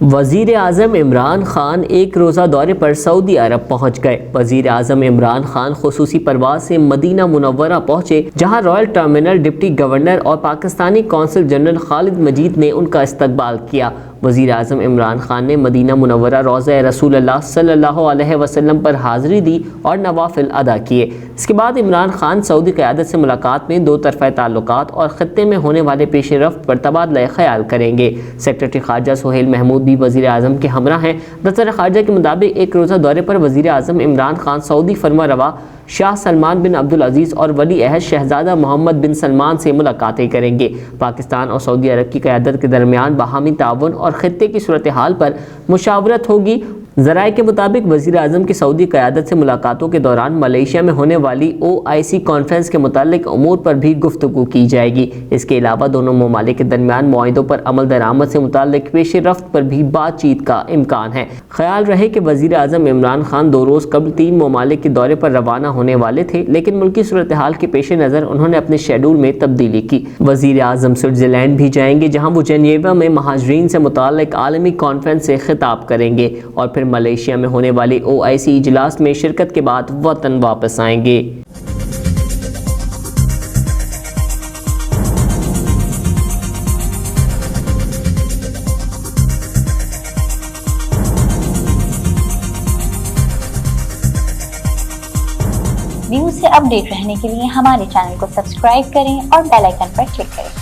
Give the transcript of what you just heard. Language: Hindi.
वज़ीर आज़म इमरान खान एक रोज़ा दौरे पर सऊदी अरब पहुँच गए। वज़ीर आज़म इमरान खान खुसूसी परवाज़ से मदीना मुनव्वरा पहुँचे, जहाँ रॉयल टर्मिनल डिप्टी गवर्नर और पाकिस्तानी कौंसल जनरल खालिद मजीद ने उनका इस्तकबाल किया। वज़ीर आज़म इमरान खान ने मदीना मुनव्वरा रोज़ा रसूलुल्लाह सल्लल्लाहु अलैहि वसल्लम पर हाज़िरी दी और नवाफिल अदा किए। इसके बाद इमरान खान सऊदी क़यादत से मुलाकात में दो तरफ़ा ताल्लुकात और ख़त्ते में होने वाले पेश रफ्त पर तबादला ख्याल करेंगे। सेक्रेटरी ख़ारजा सुहेल महमूद भी वज़ीर आज़म के हमरा हैं। दफ्तर ख़ारजा के मुताबिक एक रोज़ा दौरे पर वज़ीर आज़म इमरान खान सऊदी फरमा रवा शाह सलमान बिन अब्दुल अजीज़ और वली अहद शहजादा मोहम्मद बिन सलमान से मुलाकातें करेंगे। पाकिस्तान और सऊदी अरब की क़यादत के दरमियान बाहमी ताउन और ख़ित्ते की सूरत हाल पर मुशावरत होगी। ज़राए के मुताबिक वज़ीर आज़म की सऊदी क़यादत से मुलाकातों के दौरान मलेशिया में होने वाली OIC कॉन्फ्रेंस के मुतालिक उमूर पर भी गुफ्तगू की जाएगी। इसके अलावा दोनों ममालिक के दरमियान मुआहिदों पर अमल दरामद से मुतालिक पेश रफ्त पर भी बातचीत का इम्कान है। ख्याल रहे कि वज़ीर आज़म इमरान खान 2 रोज़ कबल 3 ममालिक के दौरे पर रवाना होने वाले थे, लेकिन मुल्की सूरत हाल के पेश नज़र उन्होंने अपने शेड्यूल में तब्दीली की। वज़ीर आज़म स्विट्ज़रलैंड भी जाएंगे, जहाँ वो जेनेवा में महाजरीन से मुतालिक आलमी कॉन्फ्रेंस से खिताब करेंगे और फिर मलेशिया में होने वाली OIC इजलास में शिरकत के बाद वतन वापस आएंगे। न्यूज़ से अपडेट रहने के लिए हमारे चैनल को सब्सक्राइब करें और बेल आइकन पर क्लिक करें।